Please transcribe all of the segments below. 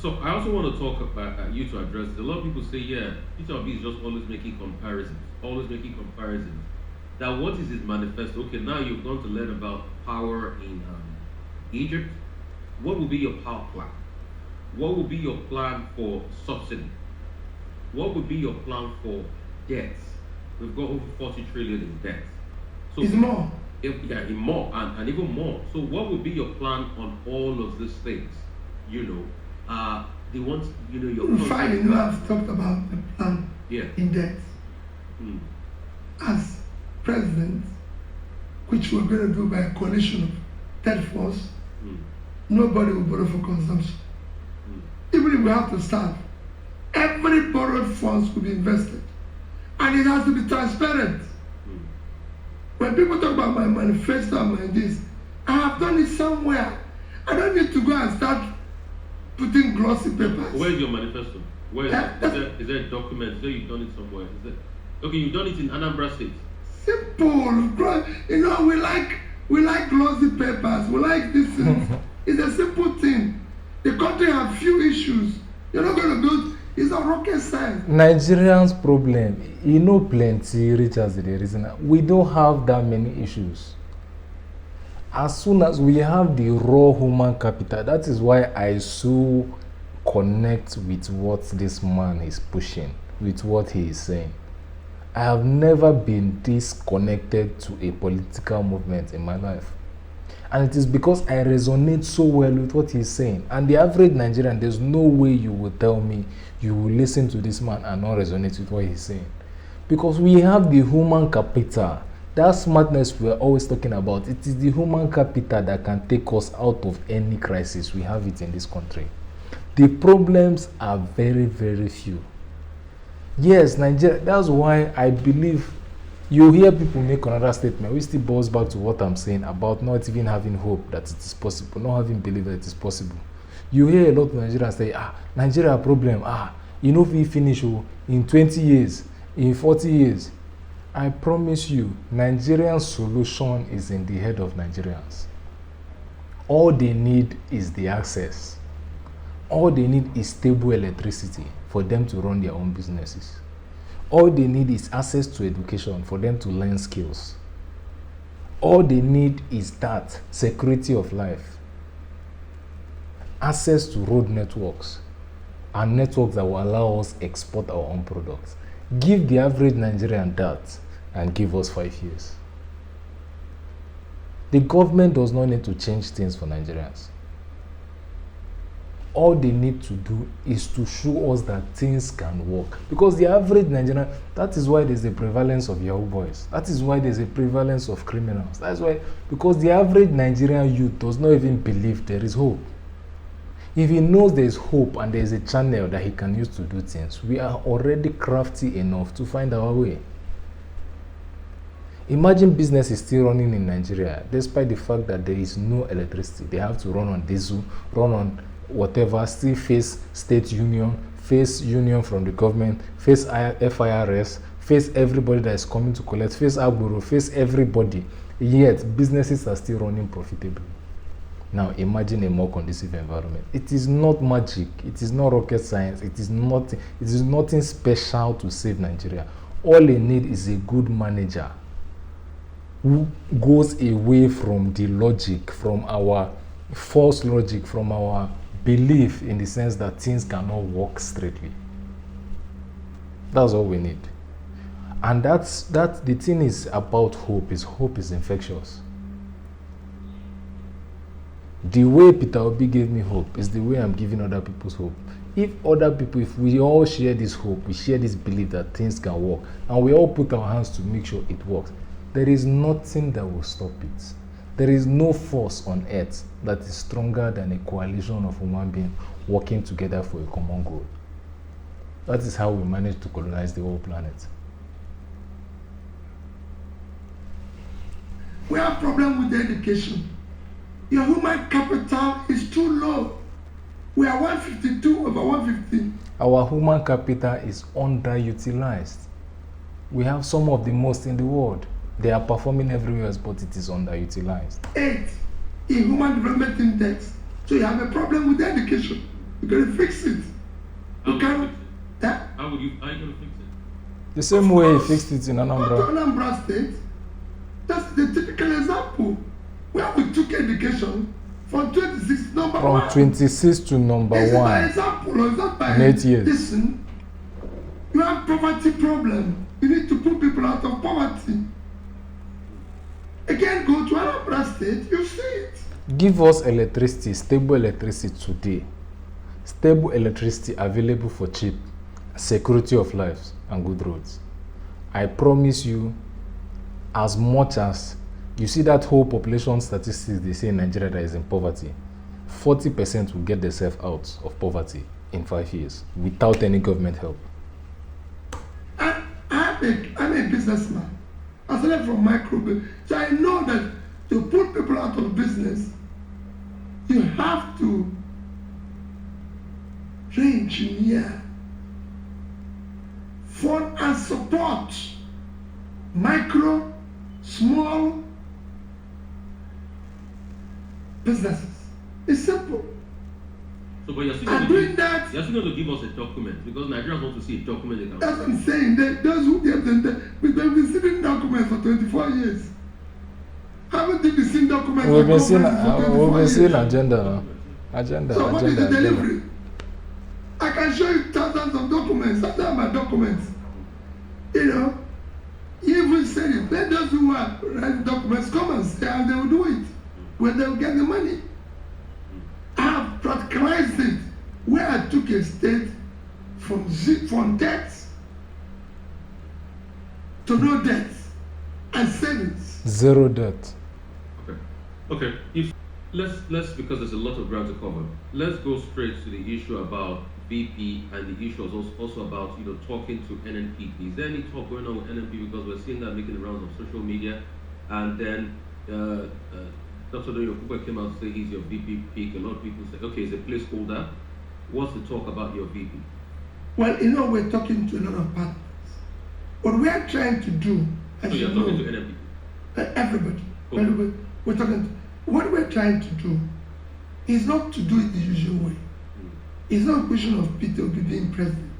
So I also want to talk about you to address this. A lot of people say, yeah, Peter Obi is just always making comparisons, always making comparisons. That what is his manifesto? Okay, now you've gone to learn about power in Egypt. What will be your power plan? What will be your plan for subsidy? What would be your plan for debts? We've got over 40 trillion in debt. So It's more. if, yeah, in more and even more. So what would be your plan on all of these things? You know, they want your Fine, country. I've talked about the plan Yeah. in depth. Mm, As president, which we're going to do by a coalition of third force, mm, nobody will borrow for consumption. mm, Even if we have to starve, every borrowed funds will be invested. And it has to be transparent. mm. When people talk about my manifesto and my this, I have done it somewhere. I don't need to go and start putting glossy papers. Where is your manifesto? Where is Yeah, it? Is there a document? Say you've done it somewhere. Is there? Okay, you've done it in Anambra State. Simple. We like glossy papers. We like this thing. It's a simple thing. The country have few issues. You're not going to build. It's not rocket science. Nigerians' problem, plenty rich as the reason. We don't have that many issues. As soon as we have the raw human capital, that is why I so connect with what this man is pushing, with what he is saying. I have never been this connected to a political movement in my life. And it is because I resonate so well with what he's saying. And the average Nigerian, there's no way you will tell me you will listen to this man and not resonate with what he's saying. Because we have the human capital. That smartness we're always talking about, it is the human capital that can take us out of any crisis. We have it in this country. The problems are very, very few. Yes, Nigeria, that's why I believe you hear people make another statement, which still boils back to what I'm saying about not even having hope that it is possible, not having belief that it is possible. You hear a lot of Nigerians say, Nigeria problem, if we finish in 20 years, in 40 years. I promise you, Nigerian solution is in the head of Nigerians. All they need is the access. All they need is stable electricity for them to run their own businesses. All they need is access to education for them to learn skills. All they need is that security of life. Access to road networks and networks that will allow us export our own products. Give the average Nigerian that and give us 5 years. The government does not need to change things for Nigerians. All they need to do is to show us that things can work. Because the average Nigerian, that is why there's a prevalence of Yahoo boys. That is why there's a prevalence of criminals. That's why, because the average Nigerian youth does not even believe there is hope. If he knows there is hope and there is a channel that he can use to do things, we are already crafty enough to find our way. Imagine business is still running in Nigeria, despite the fact that there is no electricity. They have to run on diesel, run on whatever, still face state union, face union from the government, face FIRS, face everybody that is coming to collect, face Agboro, face everybody. Yet, businesses are still running profitably. Now, imagine a more conducive environment. It is not magic. It is not rocket science. It is nothing special to save Nigeria. All they need is a good manager who goes away from the logic, from our false logic, from our belief in the sense that things cannot work straightly. That's all we need. And that's the thing is about hope is infectious. The way Peter Obi gave me hope is the way I'm giving other people's hope. If we all share this hope, we share this belief that things can work, and we all put our hands to make sure it works, there is nothing that will stop it. There is no force on earth that is stronger than a coalition of human beings working together for a common goal. That is how we manage to colonize the whole planet. We have problem with the education. Your human capital is too low. We are 152 over 150. Our human capital is underutilized. We have some of the most in the world. They are performing everywhere, but it is underutilized. 8 in Human Development Index. So you have a problem with the education. You gotta fix it. How You would you can't. fix it? Eh? How are you going to fix it? The same Of way he course. fixed it in Go to Anambra. Anambra State. That's the typical example where we took education from 26 number From one. 26 to number This is my 1 example, or is that by in 8 years. Listen, you have poverty problem. You need to put people out of poverty. Again, go to Anambra State, you see it. Give us electricity, stable electricity today. Stable electricity available for cheap, security of lives, and good roads. I promise you, as much as you see that whole population statistics they say in Nigeria that is in poverty, 40% will get themselves out of poverty in 5 years without any government help. I'm a businessman. I started from micro business. So I know that to put people out of business, you have to re-engineer, fund and support micro, small businesses. It's simple. So, but you're still And going doing that, you're still going to give us a document because Nigerians want to see a document they can. that's what I'm saying. Those who get them, we've been seeing documents for 24 years. Haven't you been seeing documents We've for been seeing, governments for we've 24 been seeing years? agenda now. Agenda, So what is agenda, the agenda. delivery? I can show you thousands of documents. Those are my documents. You know, you even said it. Let those who are writing documents come and say, and they will do it. When they will get the money. I have practicalized it. Where I took a state from debts to no debts and savings. Zero debt. Okay. If let's because there's a lot of ground to cover. Let's go straight to the issue about VP and the issue is also about talking to NNPP. Is there any talk going on with NNPP because we're seeing that making the rounds of social media, and then Dr. Doyo came out to say he's your VP pick. A lot of people say, okay, it's a placeholder. What's the talk about your VP? Well, we're talking to a lot of partners. What we are trying to do, as So you're you know, talking to NNPP? everybody. Okay. Everybody. We're talking. What we're trying to do is not to do it the usual way. It's not a question of Peter Obi being president.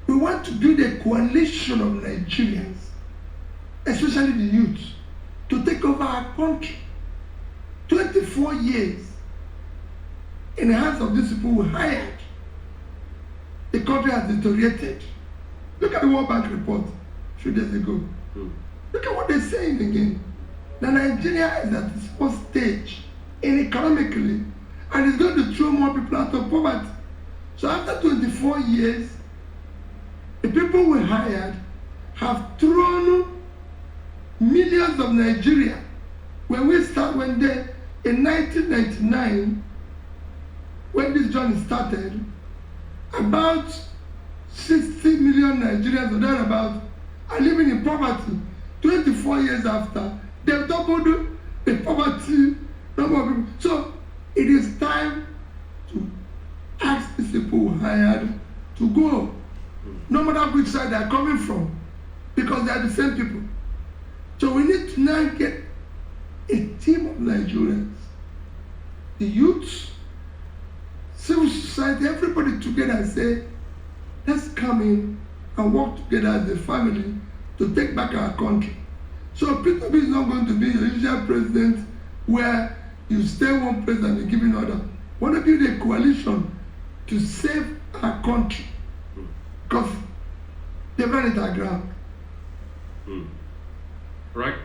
We want to build a coalition of Nigerians, especially the youth, to take over our country. 24 years in the hands of these people who hired. The country has deteriorated. Look at the World Bank report a few days ago. Look at what they're saying again. That Nigeria is at its first stage economically and is going to throw more people out of poverty. So after 24 years, the people we hired have thrown millions of Nigeria. When they in 1999, when this journey started, about 60 million Nigerians or thereabout are living in poverty. 24 years after, they've doubled the poverty number of people. So it is time to ask these people who hired to go, no matter which side they are coming from, because they are the same people. So we need to now get a team of Nigerians, the youth, civil society, everybody together and say, let's come in and work together as a family to take back our country. So Peter Obi is not going to be a usual president where you stay one place and be giving order. We want to build a coalition to save our country because they've run it aground. Right?